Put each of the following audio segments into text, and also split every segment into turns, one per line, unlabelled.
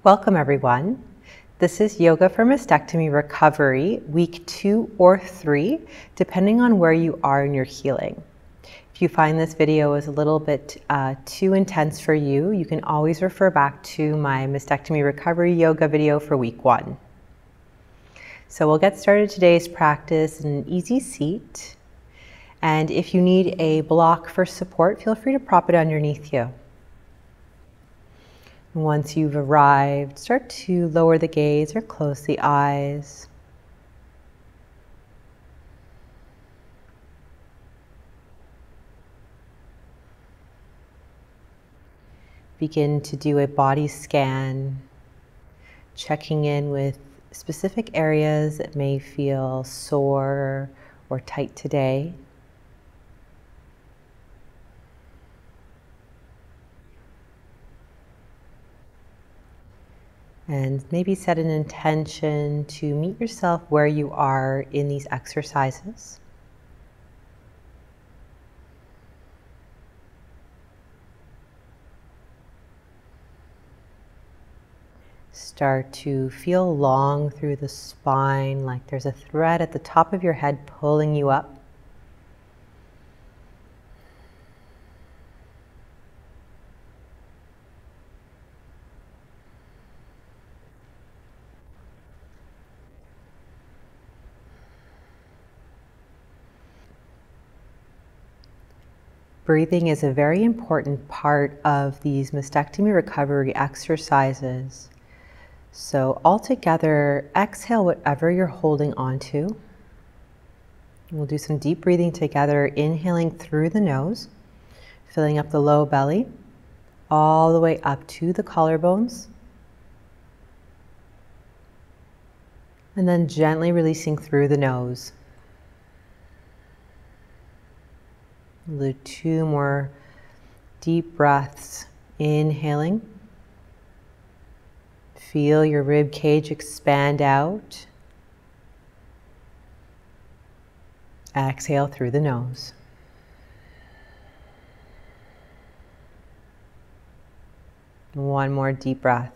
Welcome everyone. This is Yoga for Mastectomy Recovery, week 2 or 3, depending on where you are in your healing. If you find this video is a little bit too intense for you, you can always refer back to my Mastectomy Recovery Yoga video for week 1. So we'll get started today's practice in an easy seat. And if you need a block for support, feel free to prop it underneath you. Once you've arrived, start to lower the gaze or close the eyes. Begin to do a body scan, checking in with specific areas that may feel sore or tight today. And maybe set an intention to meet yourself where you are in these exercises. Start to feel long through the spine, like there's a thread at the top of your head pulling you up. Breathing is a very important part of these mastectomy recovery exercises. So altogether, exhale whatever you're holding on to. We'll do some deep breathing together, inhaling through the nose, filling up the low belly, all the way up to the collarbones. And then gently releasing through the nose. We'll do 2 more deep breaths. Inhaling. Feel your rib cage expand out. Exhale through the nose. One more deep breath.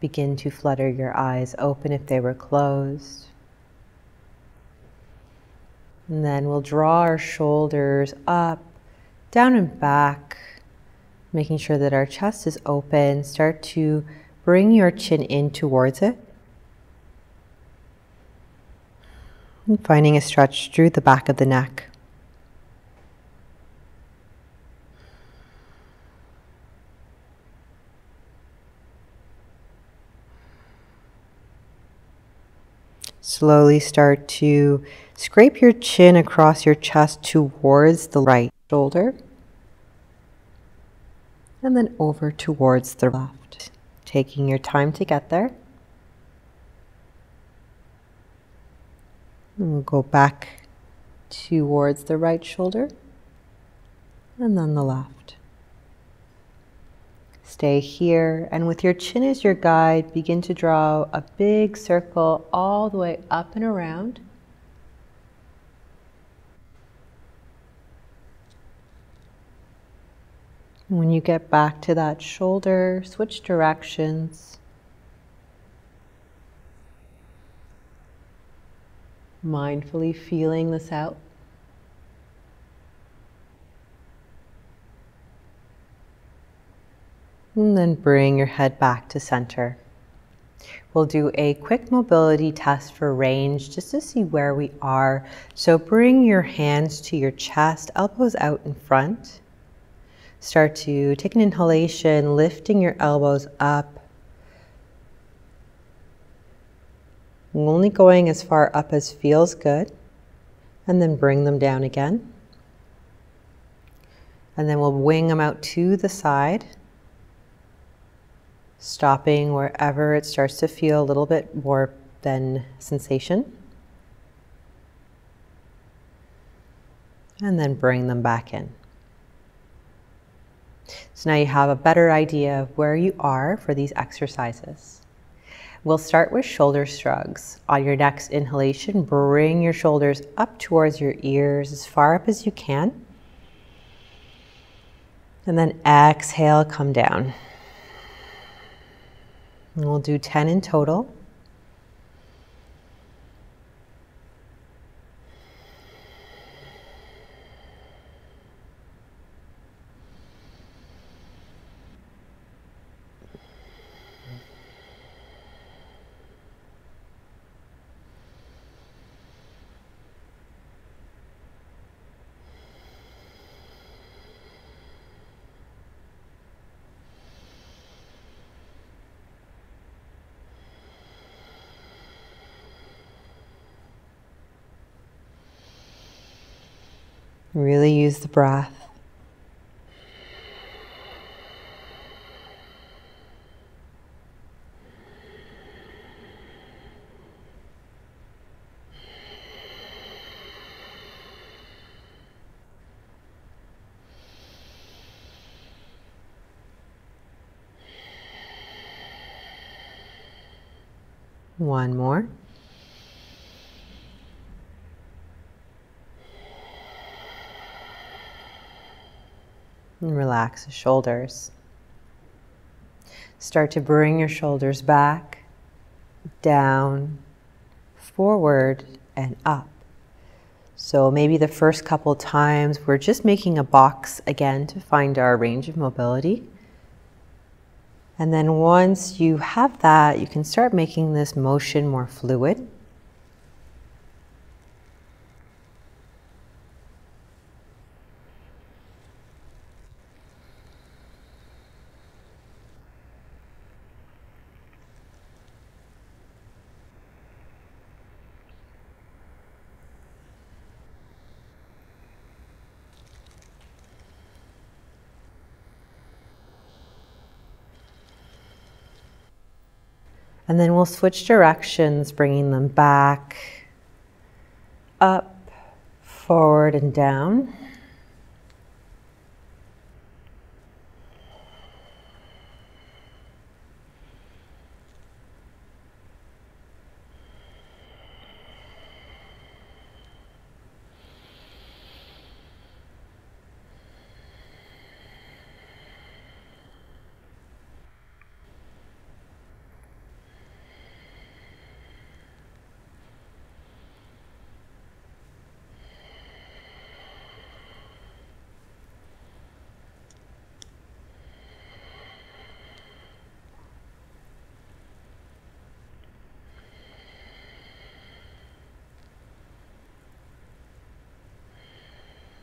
Begin to flutter your eyes open if they were closed. And then we'll draw our shoulders up, down and back, making sure that our chest is open. Start to bring your chin in towards it. And finding a stretch through the back of the neck. Slowly start to scrape your chin across your chest towards the right shoulder. And then over towards the left. Taking your time to get there. And we'll go back towards the right shoulder. And then the left. Stay here, and with your chin as your guide, begin to draw a big circle all the way up and around. When you get back to that shoulder, switch directions. Mindfully feeling this out. And then bring your head back to center. We'll do a quick mobility test for range just to see where we are. So bring your hands to your chest, elbows out in front. Start to take an inhalation, lifting your elbows up. Only going as far up as feels good. And then bring them down again. And then we'll wing them out to the side. Stopping wherever it starts to feel a little bit more than sensation. And then bring them back in. So now you have a better idea of where you are for these exercises. We'll start with shoulder shrugs. On your next inhalation, bring your shoulders up towards your ears, as far up as you can. And then exhale, come down. And we'll do 10 in total. Really use the breath. One more. And relax the shoulders. Start to bring your shoulders back, down, forward, and up. So maybe the first couple times we're just making a box again to find our range of mobility. And then once you have that, you can start making this motion more fluid. And then we'll switch directions, bringing them back, up, forward, and down.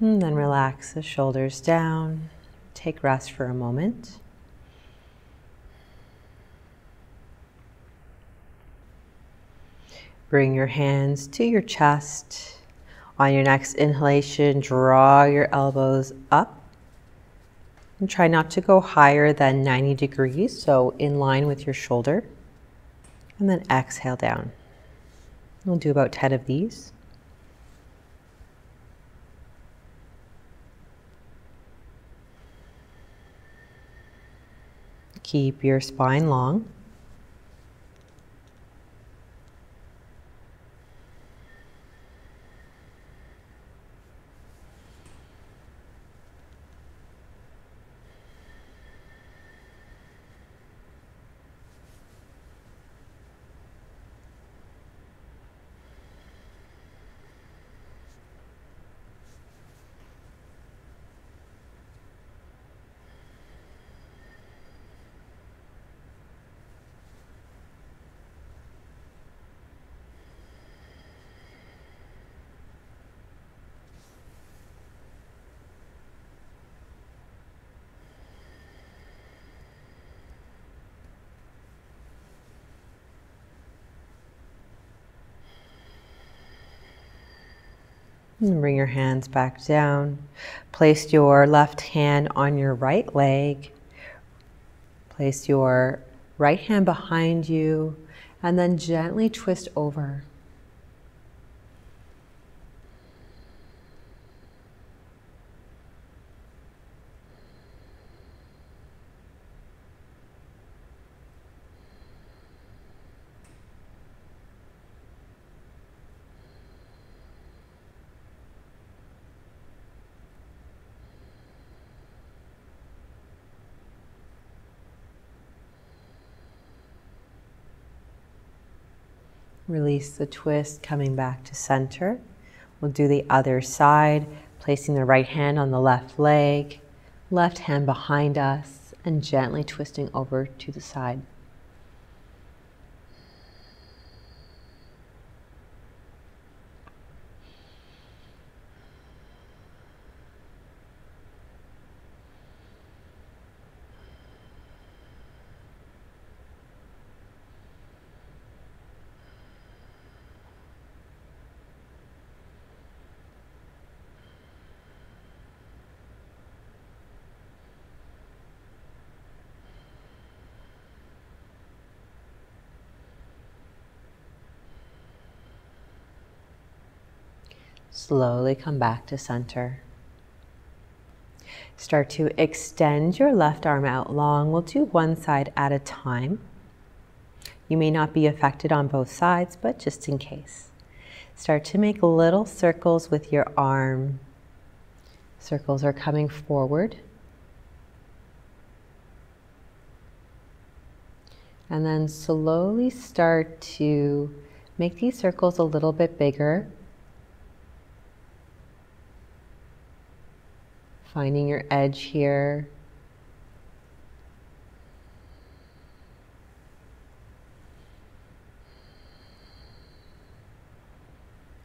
And then relax the shoulders down. Take rest for a moment. Bring your hands to your chest. On your next inhalation, draw your elbows up. And try not to go higher than 90 degrees, so in line with your shoulder. And then exhale down. We'll do about 10 of these. Keep your spine long. And bring your hands back down. Place your left hand on your right leg. Place your right hand behind you and then gently twist over. Release the twist, coming back to center. We'll do the other side, placing the right hand on the left leg, left hand behind us, and gently twisting over to the side. Slowly come back to center. Start to extend your left arm out long. We'll do one side at a time. You may not be affected on both sides, but just in case. Start to make little circles with your arm. Circles are coming forward. And then slowly start to make these circles a little bit bigger. Finding your edge here.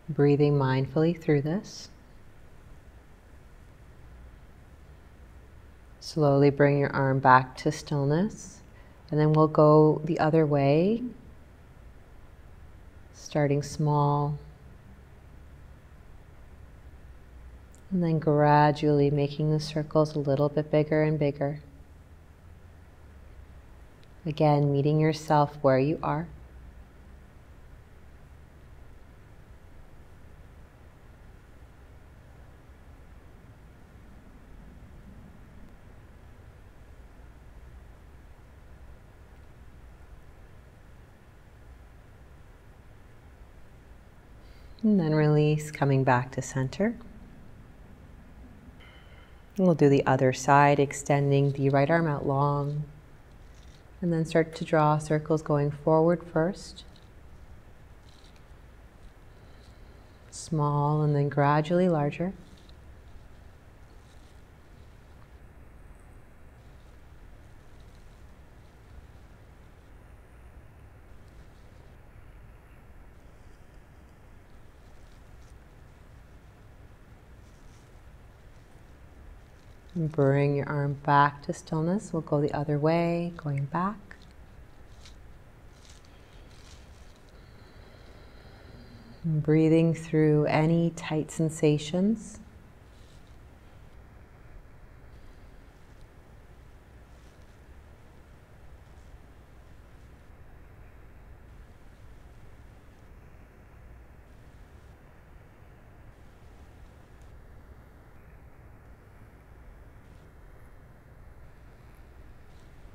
Breathing mindfully through this. Slowly bring your arm back to stillness, and then we'll go the other way, starting small, and then gradually making the circles a little bit bigger and bigger. Again, meeting yourself where you are. And then release, coming back to center. We'll do the other side, extending the right arm out long. And then start to draw circles going forward first. Small and then gradually larger. And bring your arm back to stillness. We'll go the other way, going back. And breathing through any tight sensations.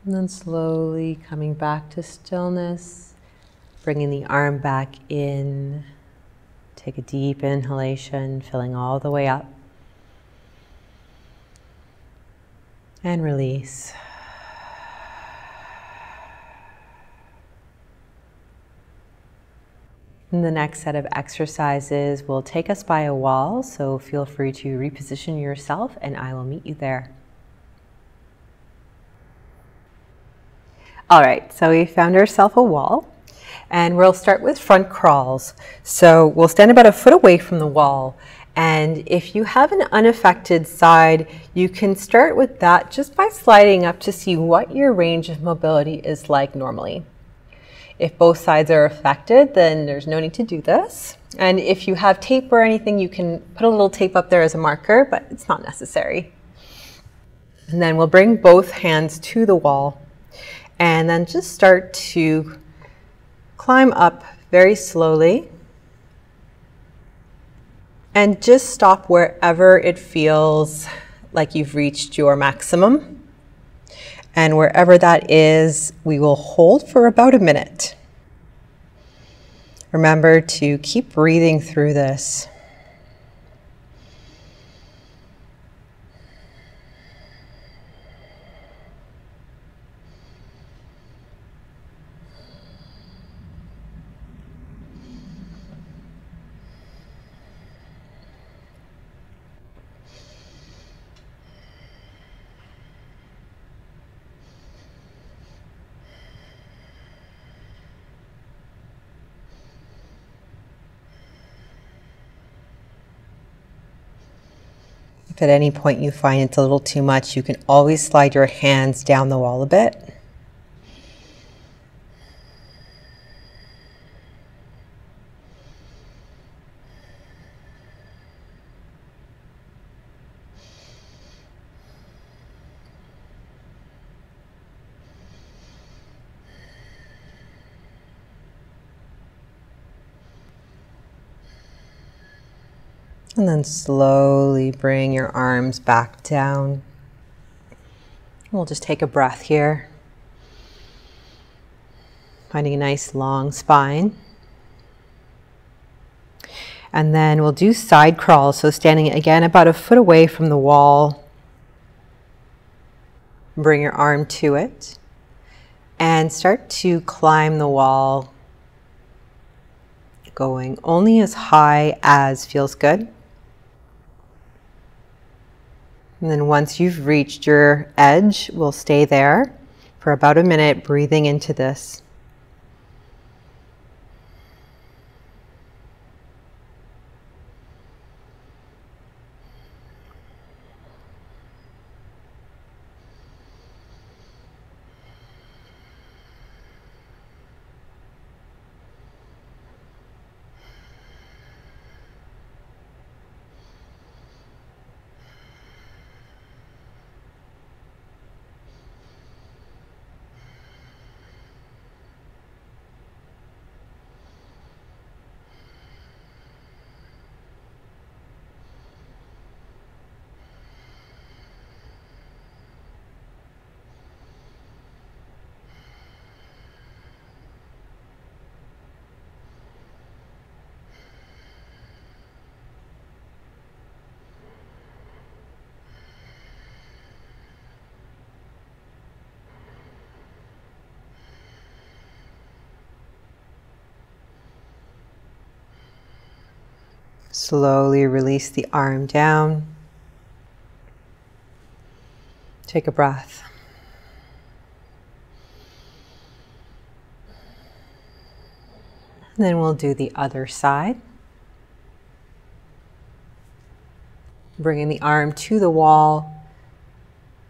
And then slowly coming back to stillness, bringing the arm back in. Take a deep inhalation, filling all the way up. And release. In the next set of exercises will take us by a wall, so feel free to reposition yourself and I will meet you there. All right, so we found ourselves a wall and we'll start with front crawls. So we'll stand about a foot away from the wall, and if you have an unaffected side, you can start with that just by sliding up to see what your range of mobility is like normally. If both sides are affected, then there's no need to do this. And if you have tape or anything, you can put a little tape up there as a marker, but it's not necessary. And then we'll bring both hands to the wall. And then just start to climb up very slowly. And just stop wherever it feels like you've reached your maximum. And wherever that is, we will hold for about a minute. Remember to keep breathing through this. If at any point you find it's a little too much, you can always slide your hands down the wall a bit. And then slowly bring your arms back down. We'll just take a breath here. Finding a nice long spine. And then we'll do side crawls. So standing again about a foot away from the wall. Bring your arm to it. And start to climb the wall. Going only as high as feels good. And then once you've reached your edge, we'll stay there for about a minute, breathing into this. Slowly release the arm down. Take a breath. And then we'll do the other side. Bringing the arm to the wall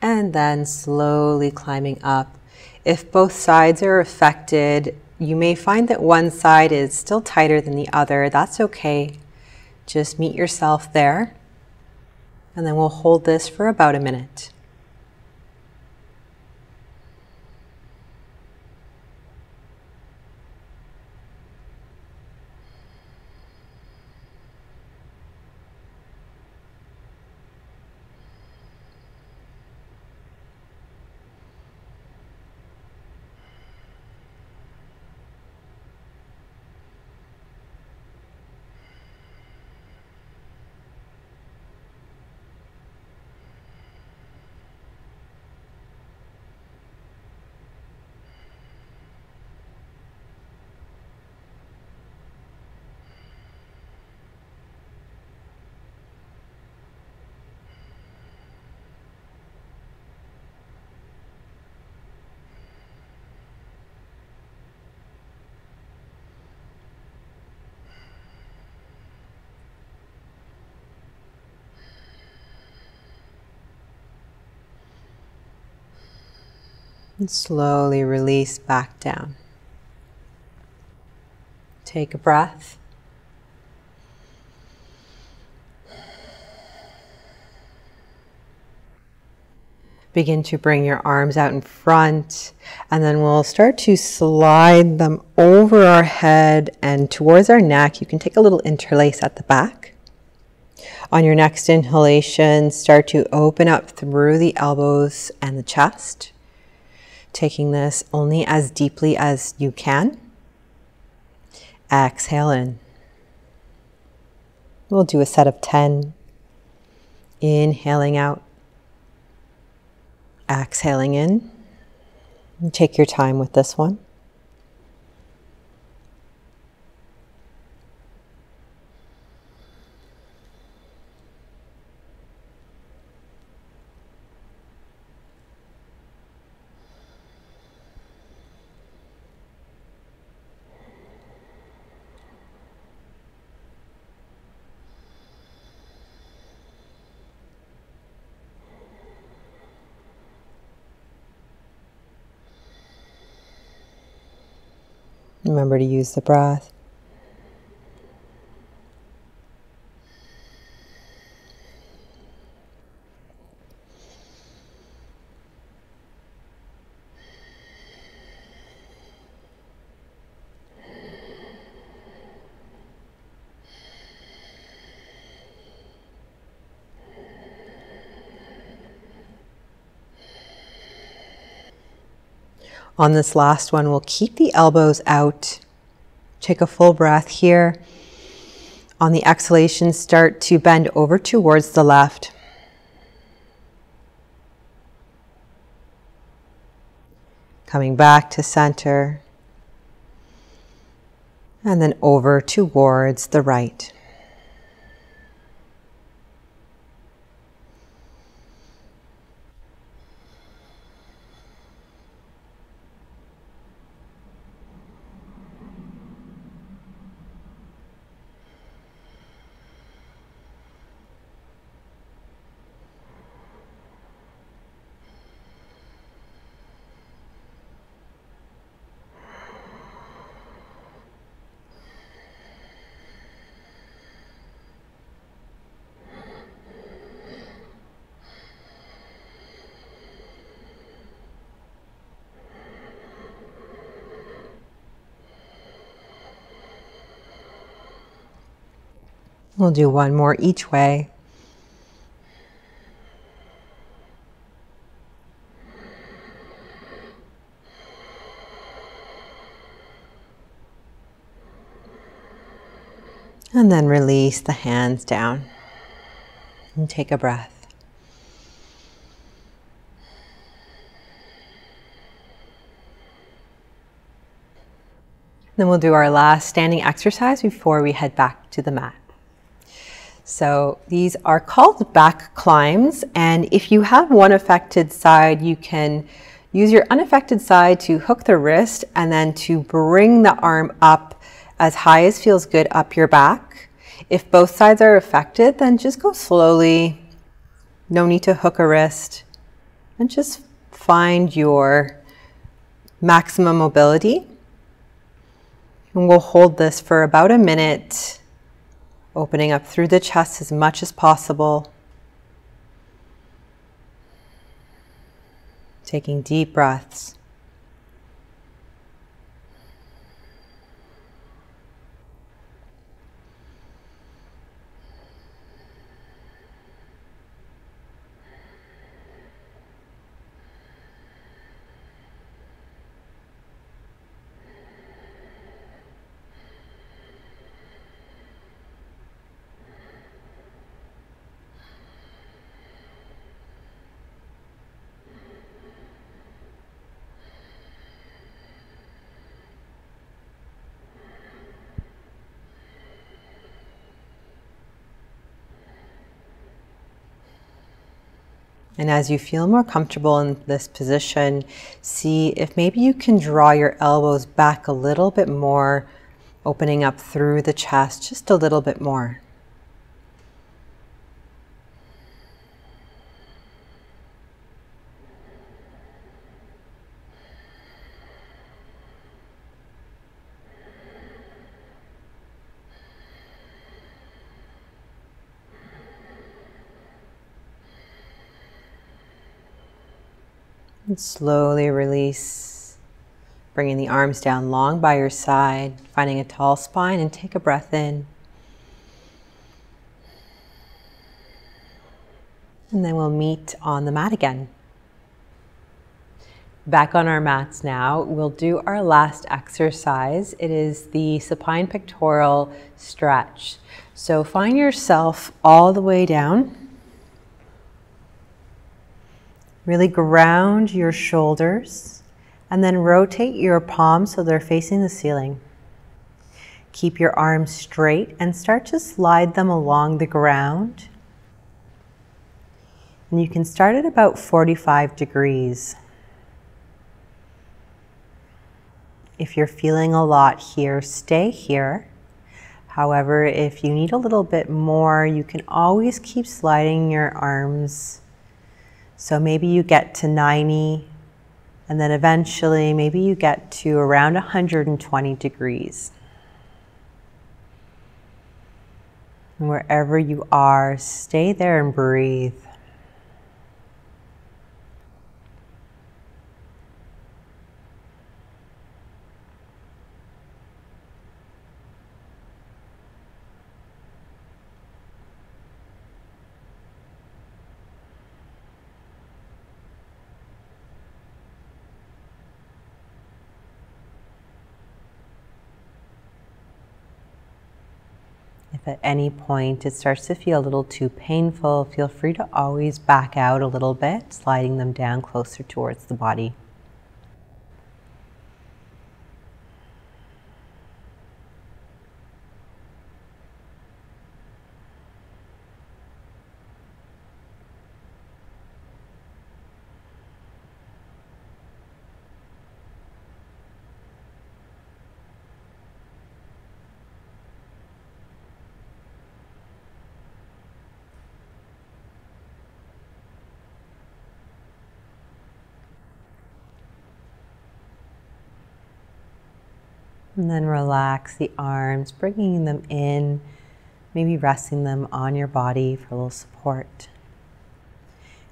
and then slowly climbing up. If both sides are affected, you may find that one side is still tighter than the other. That's okay. Just meet yourself there. And then we'll hold this for about a minute. And slowly release back down. Take a breath. Begin to bring your arms out in front, and then we'll start to slide them over our head and towards our neck. You can take a little interlace at the back. On your next inhalation, start to open up through the elbows and the chest, taking this only as deeply as you can. Exhale in. We'll do a set of 10. Inhaling out. Exhaling in. And take your time with this one. Remember to use the breath. On this last one, we'll keep the elbows out. Take a full breath here. On the exhalation, start to bend over towards the left. Coming back to center. And then over towards the right. We'll do one more each way. And then release the hands down and take a breath. Then we'll do our last standing exercise before we head back to the mat. So these are called back climbs, and if you have one affected side, you can use your unaffected side to hook the wrist and then to bring the arm up as high as feels good up your back. If both sides are affected, then just go slowly. No need to hook a wrist, and just find your maximum mobility. And we'll hold this for about a minute. Opening up through the chest as much as possible. Taking deep breaths. And as you feel more comfortable in this position, see if maybe you can draw your elbows back a little bit more, opening up through the chest just a little bit more. And slowly release, bringing the arms down long by your side, finding a tall spine, and take a breath in. And then we'll meet on the mat again. Back on our mats now, we'll do our last exercise. It is the supine pectoral stretch. So find yourself all the way down. Really ground your shoulders and then rotate your palms so they're facing the ceiling. Keep your arms straight and start to slide them along the ground. And you can start at about 45 degrees. If you're feeling a lot here, stay here. However, if you need a little bit more, you can always keep sliding your arms. So maybe you get to 90 And then eventually, maybe you get to around 120 degrees. And wherever you are, stay there and breathe. If at any point it starts to feel a little too painful, feel free to always back out a little bit, sliding them down closer towards the body. And then relax the arms, bringing them in, maybe resting them on your body for a little support.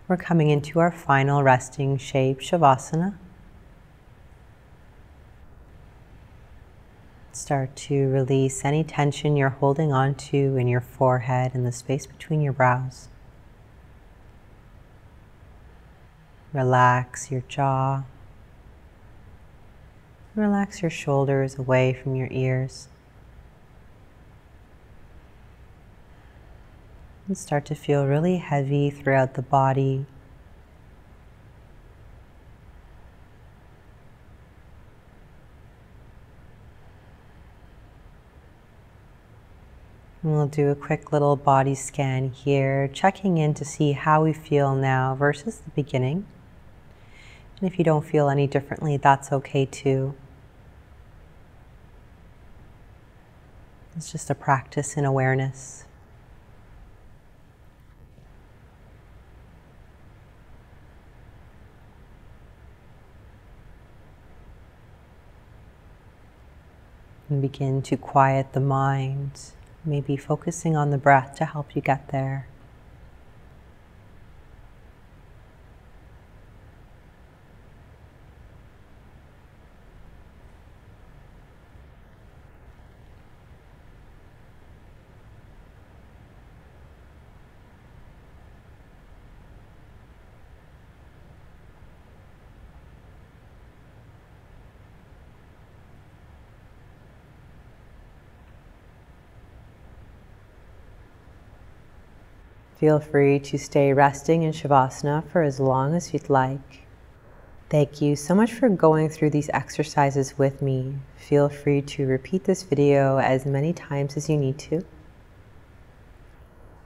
We're coming into our final resting shape, Shavasana. Start to release any tension you're holding on to in your forehead and the space between your brows. Relax your jaw. Relax your shoulders away from your ears. And start to feel really heavy throughout the body. And we'll do a quick little body scan here, checking in to see how we feel now versus the beginning. And if you don't feel any differently, that's okay too. It's just a practice in awareness. And begin to quiet the mind, maybe focusing on the breath to help you get there. Feel free to stay resting in Shavasana for as long as you'd like. Thank you so much for going through these exercises with me. Feel free to repeat this video as many times as you need to.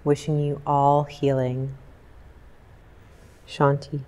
Wishing you all healing. Shanti.